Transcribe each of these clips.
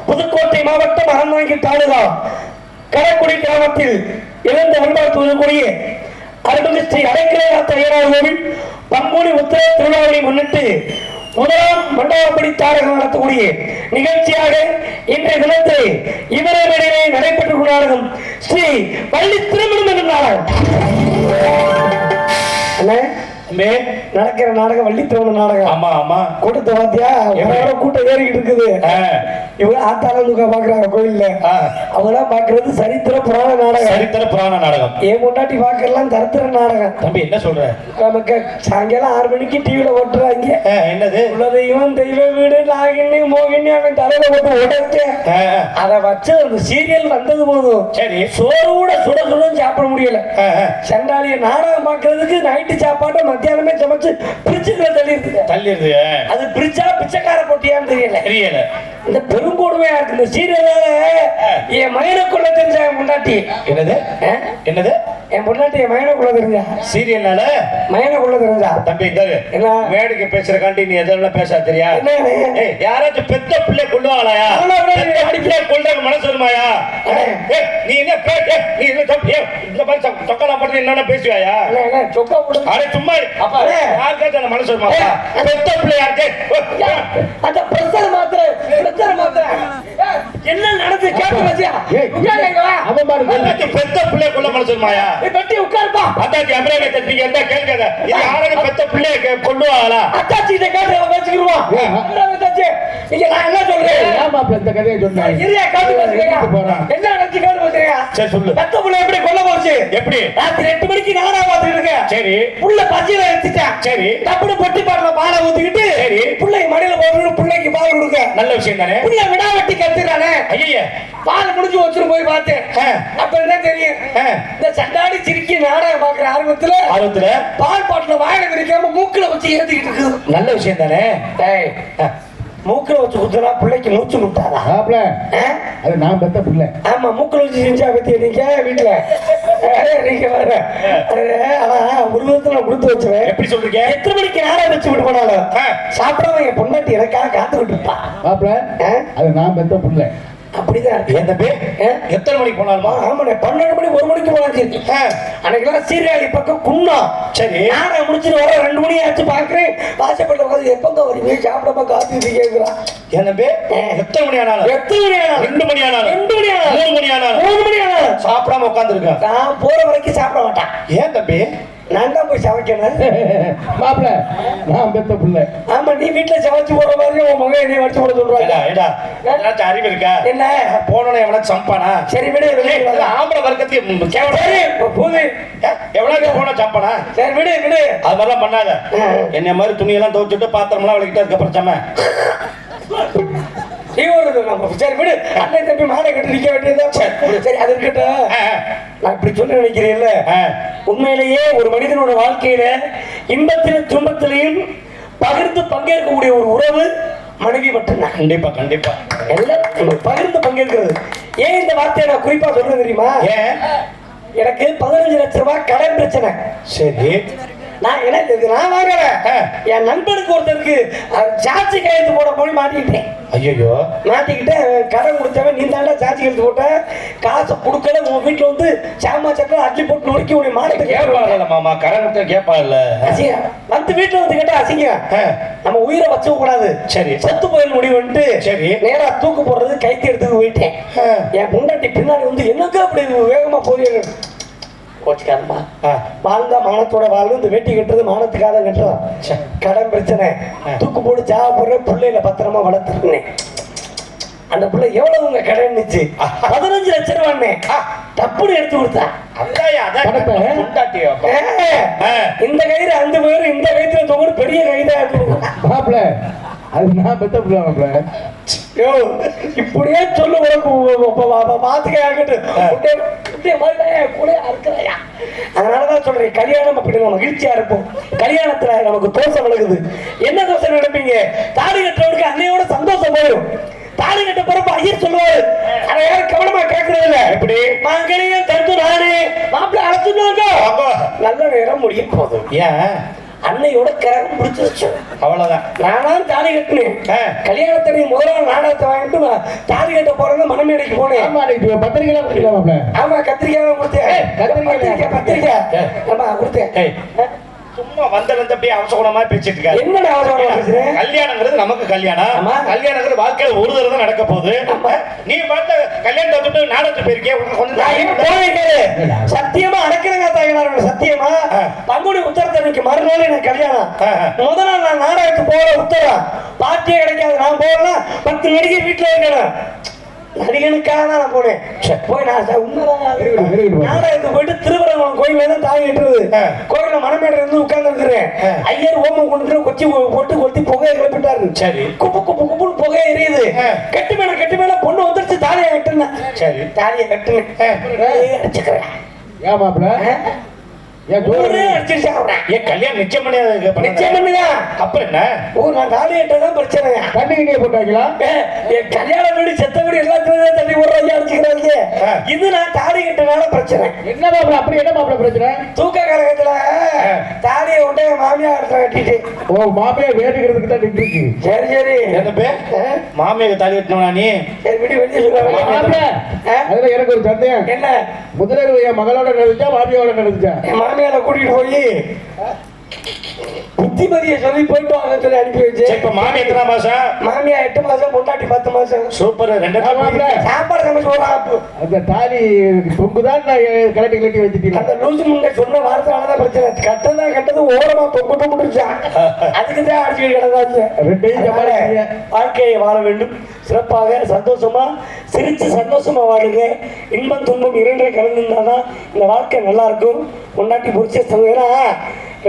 புதுக்கோட்டை மாவட்டம் அறந்தாங்கி தாலுகா கடக்குடி கிராமத்தில் இழந்த வழிபாடு அருள்மிகு ஸ்ரீ அடைக்கலநாத ஐயனார் கோவில் பங்குனி உத்திர திருவிழாவை முன்னிட்டு முதலாம் மண்டபப்படி தாரகம் நடத்தக்கூடிய நிகழ்ச்சியாக இன்றைய தினத்தில் இவரே நடைபெற்றுக் கொண்டாடும் ஸ்ரீ பள்ளி திருமணம் என்ற நாடகம் நடக்கிற நாடகம் வள்ளி திருமண நாடகம். ஆமா ஆமா கூட்டத்தை பாத்தியா கூட்டம் ஏறிக்கிட்டு இருக்குது. இவங்க ஆத்தாளந்துக்கா பாக்குறாங்க கோயில்ல. அவங்க பாக்குறது சரித்திர புராண நாடகம். சரித்திர புராண நாடகம் ஏன் முன்னாடி பாக்கலாம் சரித்திர நாடகம். தம்பி என்ன சொல்ற? நமக்கு சாயங்காலம் 6 மணிக்கு டிவில ஓட்டுறாங்க. என்னது குலதெய்வம் தெய்வ வீடு நாகினி மோகினி அவன் தலையில போட்டு உடச்சு அதை வச்சு அந்த சீரியல் வந்தது போதும். சரி சோறு கூட சுட சுடும் சாப்பிட முடியல. சண்டாளிய நாடகம் பாக்குறதுக்கு நைட்டு சாப்பாடு மத்தியானமே சமைச்சு பிரிச்சுக்குள்ள தள்ளிடுது. அது பிரிச்சா பிச்சைக்கார போட்டியான்னு தெரியல. இந்த பெருங்கொடுமையா இருக்கு இந்த சீரியலால. என் மயனுக்குள்ள தெரிஞ்ச முன்னாடி என்னது என் பொண்ணாட்டி என் மயனுக்குள்ள தெரிஞ்சா சீரியல்னால மயனுக்குள்ள தெரிஞ்சா. தம்பி என்ன மேடைக்கு பேசுற காண்டி நீ எதெல்லாம் பேச தெரியா? யாராச்சும் பெத்த பிள்ளை கொள்ளுவாங்களா? கொள்ற மனசு வருமாயா? நீ என்ன நீ இந்த மாதிரி சொக்கலாம் பண்ணி என்ன பேசுவாயா? சொக்கா போடு சும்மா யாருக்காச்சும் மனசு வருமா? பெத்த பிள்ளை யாருக்கு அந்த பிரச்சனை மாத்திர என்ன நடந்து கேட்டு வச்சியா? பெத்த பிள்ளை கொள்ள மனசு வருமாயா? பெட்டி உட்கார்ப்பா. அத்தாச்சி அமரேக தட்டிங்க என்ன கேட்காத. இது யாரங்க பெத்த பிள்ளை கொள்ளுவாங்களா? அத்தாச்சி இத கேட்டு வச்சுக்குறோம். அமரேக தட்டி நீங்க நான் என்ன சொல்றேன்? மாப்பிள்ள இந்த கதையை சொன்னேன். இரியா காது போறேன். என்ன நினைச்சு காது போறீங்க? சரி சொல்லு. பெத்த புள்ள எப்படி கொல்ல போச்சு? எப்படி? ராத்திரி 8 மணிக்கு நாடா பாத்துட்டு இருக்கேன். சரி. புள்ள பசியில எடுத்துட்டான். சரி. டப்புனு பொட்டி பாட்டில பாலை ஊத்திக்கிட்டு சரி. புள்ளை மடியில போட்டு புள்ளைக்கு பால் கொடுக்க. நல்ல விஷயம் தானே. புள்ள விடா வெட்டி கத்துறானே. ஐயா பால் முடிஞ்சு வச்சுட்டு போய் பார்த்தேன். அப்ப என்ன தெரியும்? இந்த சண்டாடி சிரிக்கி நாடகம் பாக்குற ஆர்வத்துல பால் பாட்டில வாயில விரிக்காம மூக்குல வச்சு ஏத்திக்கிட்டு இருக்குது. நல்ல விஷயம் தானே. மூக்குல வச்சு குத்துனா பிள்ளைக்கு மூச்சு முட்டாதா? அது நான் பெத்த பிள்ளை. ஆமா மூக்குல வச்சு செஞ்சா பத்தி நீங்க வீட்டுல நீங்க வர ஆனா உருவத்துல கொடுத்து வச்சுவேன். எப்படி சொல்றீங்க? எத்தனை மணிக்கு நேரம் வச்சு விட்டு போனாலும் சாப்பிடாம என் பொண்டாட்டி எனக்காக காத்து விட்டுருப்பா. அது நான் பெத்த பிள்ளை. அப்படிதான் எத்தனை மணிக்கு போனாலுமா? ஆமாண்ணே 12 மணி 1 மணிக்கு போனாச்சு. அன்னைக்கெல்லாம் சீர்காழி பக்கம் குன்னா. சரி. நாடகம் முடிச்சுட்டு வர 2 மணி ஆச்சு பாக்குறேன். வாசப்பட்ட உட்காந்து எப்பங்க வருவீங்க சாப்பிடாம காத்து கேட்கிறான். என்னப்பே எத்தனை மணி ஆனாலும் 2 மணி ஆனாலும் 3 மணி ஆனாலும் சாப்பிடாம உட்காந்துருக்கேன். நான் போற வரைக்கும் சாப்பிட மாட்டான். ஏன் தம்பி? நான் தான் போய் சமைக்கணும். மாப்பிள்ள நான் பெத்த பிள்ளை. ஆமா நீ வீட்டுல சமைச்சு போற மாதிரி உன் மகன் என்னைய வச்சு போட சொல்றாங்க. அறிவு இருக்கா? என்ன போனோட எவனா சம்பானா? சரி விடு. ஆம்பளை வர்க்கத்தையும் போது எவ்வளவு போன சம்பானா? சரி விடு. அது மாதிரிலாம் பண்ணாத. என்ன மாதிரி துணியெல்லாம் துவைச்சுட்டு பாத்திரம்லாம் விளக்கிட்டு அதுக்கப்புறம் சம சரி விடு. அண்ணன் தம்பி மாலை கட்டி நிக்க வேண்டியதா? சரி அது இருக்கட்டும். நான் இப்படி சொல்ல நினைக்கிறேன்ல, உண்மையிலேயே ஒரு மனிதனோட வாழ்க்கையில இன்பத்திலும் துன்பத்திலையும் பகிர்ந்து பங்கேற்கக்கூடிய ஒரு உறவு மனைவி மட்டும்தான். கண்டிப்பா எல்லாம் பகிர்ந்து பங்கேற்கிறது. ஏன் இந்த வார்த்தையை நான் குறிப்பா சொல்றது தெரியுமா? எனக்கு 15 லட்சம் ரூபாய் கடன் பிரச்சனை. சரி. நான் வாங்கல. என் நண்பனுக்கு ஒருத்தருக்கு சாட்சி கையெழுத்து போட போய் மாட்டிக்கிட்டேன். ஐயோ மாட்டிக்கிட்டு கடன் கொடுத்தவன் நீ தாண்டா சாட்சி கையெழுத்து போட்ட, காசை கொடுக்கல, உன் வீட்டுல வந்து சாமா சக்கரை அட்லி போட்டு நொறுக்கி உடைய மாட்டை கேட்பாங்கல்ல மாமா. கடன் கொடுத்த கேட்பா இல்ல வந்து வீட்டுல வந்து கேட்டா அசிங்க. நம்ம உயிரை வச்சுக்க கூடாது. சரி. செத்து போயிட முடிவுன்ட்டு சரி நேரா தூக்கு போடுறது கைத்து எடுத்துக்கு போயிட்டேன். என் பொண்டாட்டி பின்னாடி வந்து என்னங்க அப்படி வேகமா போறீங்க? கோச்சுக்காதமா, வாழ்ந்தா மானத்தோட வாழ்ந்து இந்த வேட்டி கட்டுறது மானத்துக்காக கட்டுறோம். கடன் பிரச்சனை தூக்கு போட்டு சாவ போடுற பிள்ளைல பத்திரமா வளர்த்துருந்தேன். அந்த பிள்ளை எவ்வளவு உங்க கடன் இருந்துச்சு? 15 லட்சம் ரூபாய் தப்புன்னு எடுத்து கொடுத்தா. இந்த கயிறு அந்த கயிறு இந்த கயிற்றுல தொகுடு பெரிய கைதா மாப்பிள்ள. அது நான் பெத்த பிள்ளை மாப்பிள்ள. இப்படியே சொல்லு அதனாலதான் சொல்றேன், கல்யாணம் அப்படி நம்ம மகிழ்ச்சியா இருப்போம். கல்யாணத்துல நமக்கு தோசை விலகுது. என்ன தோசை நினைப்பீங்க? தாலி கட்டுறவருக்கு அன்னையோட சந்தோஷம் போயிடும். தாலி கட்ட போறப்ப ஐயர் சொல்லுவாரு, அதை யாரும் கவனமா கேட்கறது இல்ல. எப்படி மகளையும் தந்து நானே மாப்பிள்ள அழைச்சுடுவாங்க. நல்ல நேரம் முடிய போதும். ஏன்? அன்னையோட கரகம் பிடிச்சிருச்சு. அவ்வளவுதான். நானும் தாலி கட்டினேன். கல்யாணத்தை முதல்ல நாடகத்தை வாங்கிட்டு தாலி கட்ட போறது மணமேடைக்கு போனேன். பத்திரிக்கை. ஆமா கத்திரிக்காய் கொடுத்தேன். கத்திரிக்காய் ஆமா கொடுத்தேன். சும்மா வந்த அப்படியே அவசகுணமா பேசிட்டு இருக்காரு. என்னடா அவசகுணமா பேசுறேன்? கல்யாணங்கிறது நமக்கு கல்யாணம். கல்யாணங்கிறது வாழ்க்கையில ஒரு தடவை தான் நடக்க போகுது. நீ பார்த்த கல்யாணத்தை விட்டு நாடகத்துக்கு போயிருக்கேன். கொஞ்சம் சத்தியமா அடக்கிறங்க தாயினாரோட சத்தியமா பங்குனி உத்தரத்தன்னைக்கு மறுநாள் எனக்கு கல்யாணம். முதல் நாள் நான் நாடகத்துக்கு போற உத்தரம் பாட்டியே கிடைக்காது. நான் போகலாம் 10 மணிக்கு வீட்டுல இருக்கணும். நடிகனுக்காக தான் நான் போனேன். போய் நான் உண்மைதான் நாடகத்துக்கு போயிட்டு திருவரங்குளம் கோயில தான் தாவி கட்டுறது. கோயில மணமேடை இருந்து உட்கார்ந்து இருக்கிறேன். ஐயர் ஓமம் கொண்டு கொச்சி போட்டு கொத்தி புகையை கிளப்பிட்டாரு. சரி. குப்பு குப்பு குப்புன்னு புகை எரியுது. கட்டு மேல பொண்ணு வந்துருச்சு. தாலியை கட்டுனேன். சரி தாலியை கட்டுனேன். அடிச்சுக்கிறேன். ஏன் மாப்பிள்ள? கல்யாணம் நிச்சயம் பண்ணியா? அப்புறம் என்ன? நான் தாலி கட்டதான் பிரச்சனை. பண்ணிக்கிட்டே போட்டாங்களா? என் கல்யாணம் வீடு செத்த வீடு எல்லாத்துலயும் தள்ளி போடுறாங்க அடிச்சுக்கிறாங்க. இது நான் தாலி கட்டனால பிரச்சனை. என்ன மாப்பிள்ள? அப்படி என்ன மாப்பிள்ள பிரச்சனை? தூக்க கழகத்துல தாலியை கொண்டு மாமியா இடத்துல கட்டிட்டு. ஓ மாமியா வேட்டுக்கிறதுக்கு தான் இருக்கு. சரி சரி. என்ன பேர்? மாமியாக்கு தாலி கட்டணும்னா நீ? சரி விடு வெளியே சொல்லுவாங்க. அதுல எனக்கு ஒரு சந்தேகம். என்ன? முதல்ல என் மகளோட நடந்துச்சா மாமியாவோட நடந்துச்சா? மாமியால கூட்டிட்டு போய் புத்திமதியை சொல்லி போயிட்டு வாங்க சொல்லி அனுப்பி வச்சு. இப்ப மாமி எத்தனை மாசம்? மாமியா 8 மாசம், பொண்டாட்டி 10 மாசம். சூப்பர். 2 சாப்பாடு சமைச்சு போடுறான். அந்த தாலி தொங்குதான் கலட்டி கலட்டி வச்சுட்டீங்க. அந்த லூசு முண்டை சொன்ன வார்த்தையாலதான் பிரச்சனை. கட்டது ஓரமா தொங்கிட்டு முடிச்சான். அதுக்குதான் அடிச்சு கிடந்தாச்சு. வாழ்க்கையை வாழ வேண்டும், சிறப்பாக சந்தோஷமா சிரிச்சு சந்தோஷமா வாழுங்க. இன்பம் துன்பம் இரண்டரை கலந்துருந்தாதான் இந்த வாழ்க்கை நல்லா இருக்கும். பொண்டாட்டி புடிச்ச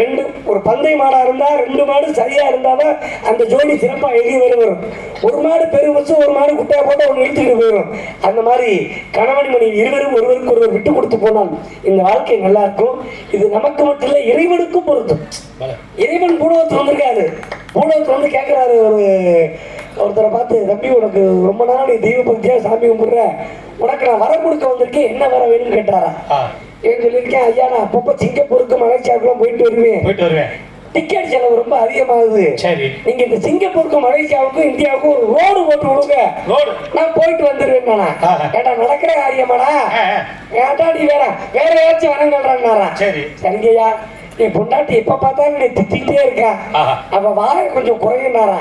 ஏன்னா ஒரு பந்தய மாடா இருந்தா 2 மாடு சரியா இருந்தாலும் அந்த ஜோடி சிறப்பா எழுதி வரும். ஒரு மாடு பெருவச்சு, ஒரு மாடு குட்டையா போட்டு ஒன்று இழுத்துக்கிட்டு போயிடும். அந்த மாதிரி கணவன் மனைவி இருவரும் ஒருவருக்கு ஒருவர் விட்டு கொடுத்து போனால் இந்த வாழ்க்கை நல்லா இருக்கும். இது நமக்கு மட்டும் இல்லை, இறைவனுக்கும் பொருத்தும். இறைவன் பூலோகத்தில் வந்திருக்காரு. பூலோகத்தில் வந்து கேட்கிறாரு ஒருத்தரை பார்த்து, தம்பி உனக்கு ரொம்ப நாள் நீ தெய்வ பக்தியா சாமி கும்பிடுற, உனக்கு நான் வர கொடுக்க வந்திருக்கேன், என்ன வர வேணும்னு கேட்டாரா? ஏன் சொல்லியிருக்கேன், ஐயா நான் அப்பப்போ சிங்கப்பூருக்கு மலேசியாவுக்குலாம் போயிட்டு வருவேன். டிக்கெட் செலவு ரொம்ப அதிகமாகுது. சரி, நீங்க இந்த சிங்கப்பூருக்கும் மலேசியாவுக்கும் இந்தியாவுக்கும் ஒரு ரோடு போட்டு விடுங்க, நான் போயிட்டு வந்துடுவேன். நானா ஏட்டா நடக்கிற காரியமாடா? ஏட்டா நீ வேற ஏதாச்சும் வரங்கள்றான். சரி சரிங்கய்யா, நீ பொண்டாட்டி எப்ப பார்த்தாலும் நீ திட்டிகிட்டே இருக்கா, அப்ப வார கொஞ்சம் குறையினாரா?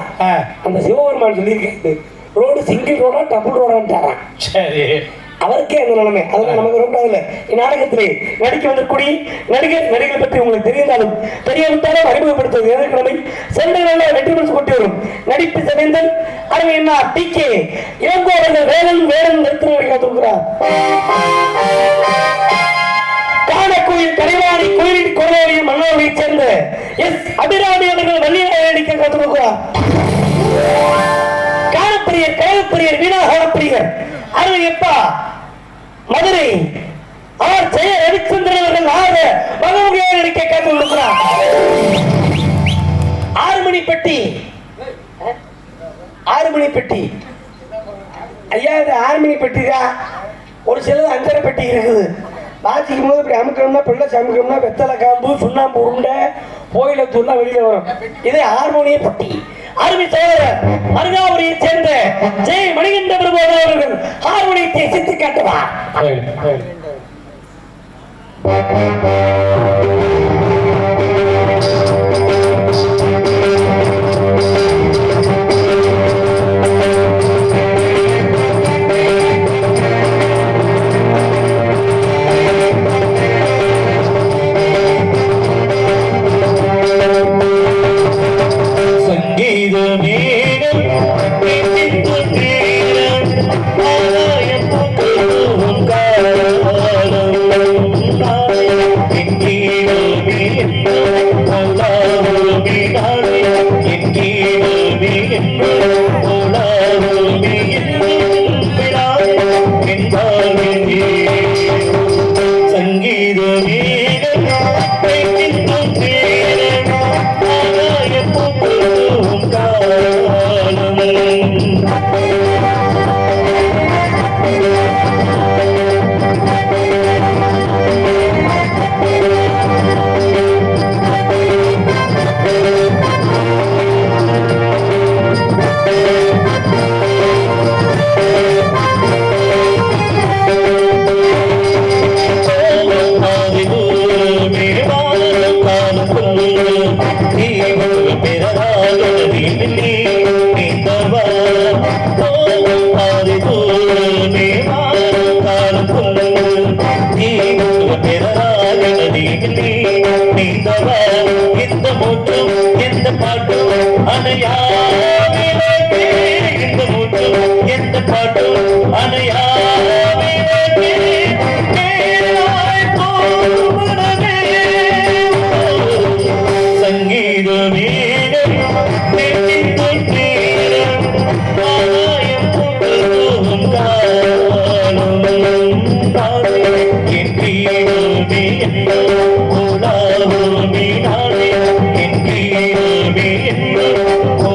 அந்த சிவபெருமான் சொல்லியிருக்காரு, ரோடு சிங்கிள் ரோடா டபுள் ரோடான்ட்டாரான். சரி, அவருக்கே அந்த நிலைமை. அதெல்லாம் நமக்கு ரொம்ப இல்லை. இந்நாடகத்திலே நடிக்க வந்திருக்கூடிய நடிகர் பற்றி உங்களுக்கு தெரிந்தாலும் தெரியவிட்டாலும் அறிமுகப்படுத்துவது எதிர்க்கிழமை சென்ற நாளில் வெற்றி பெற்று கொண்டு வரும் நடிப்பு சமைந்தல் அருமை என்ன TK இளங்கோ அவர்கள் வேலன் நிறுத்தினார் காத்திருக்கிறார். காணக்கோயில் கரைவாணி கோயிலின் கொரோவியும் மன்னோரைச் சேர்ந்த அபிராமி அவர்கள் வள்ளியாக நடிக்க காத்திருக்கிறார். காணப்பிரியர் கழகப்பிரியர் வீணாகாரப்பிரியர் அருமையப்பா மதுரை அவர் ஜெய ரவிச்சந்திரன் அவர்கள் மகமுகையாக நடிக்க காத்திருக்கிறார். 6 மணி பெட்டி ஐயா, இது 6 மணி பெட்டி தான். ஒரு சிலது 5.5 பெட்டி இருக்குது. வாசிக்கும் போது இப்படி அமுக்கணும்னா பிள்ளை சமைக்கணும்னா வெத்தலை காம்பு சுண்ணாம்பு உருண்டை கோயிலத்தூர்லாம் வெளியில வரும். இது ஹார்மோனிய பெட்டி. அருமை சகோதரர் மருகாபுரியை சேர்ந்த ஜெய் மணிகண்ட பிரபு அவர்கள் ஹார்மோனியத்தை சித்து காட்டுவார்.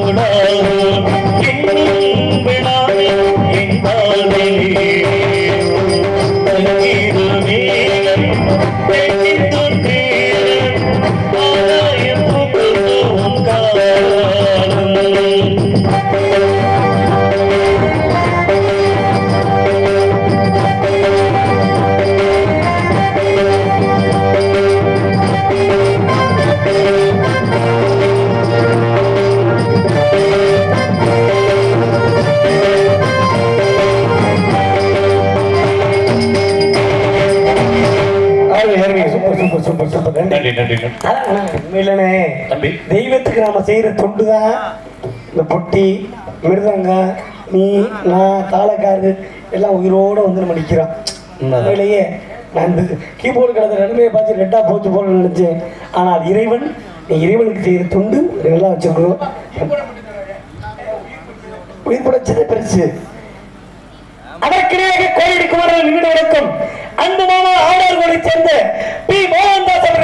Oh சூப்பர் சூப்பர் சூப்பர் நன்றி நன்றி நன்றி நன்றி. அதான் உண்மையிலனே தம்பி தெய்வத்துக்கு நாம செய்யற தொண்டு தான் இந்த பொட்டி மிருதங்கம் நீ நான் தாளக்காரு எல்லாம் உயிரோட வந்து நம்ம நிக்கிறோம். உண்மையிலேயே நான் இந்த கீபோர்டு கிடந்த நிலைமையை பார்த்து ரெட்டா போச்சு போல நினைச்சேன். ஆனால் இறைவன் நீ இறைவனுக்கு செய்யற தொண்டு நல்லா வச்சிருக்கணும். உயிர் படைச்சதே பெருசு. அதற்கிடையாக கோயிலுக்கு வர நிமிட வணக்கம் அன்பு மாமா ஆடார்கோளை சேர்ந்த பி மோகன்தாஸ் அவர்கள்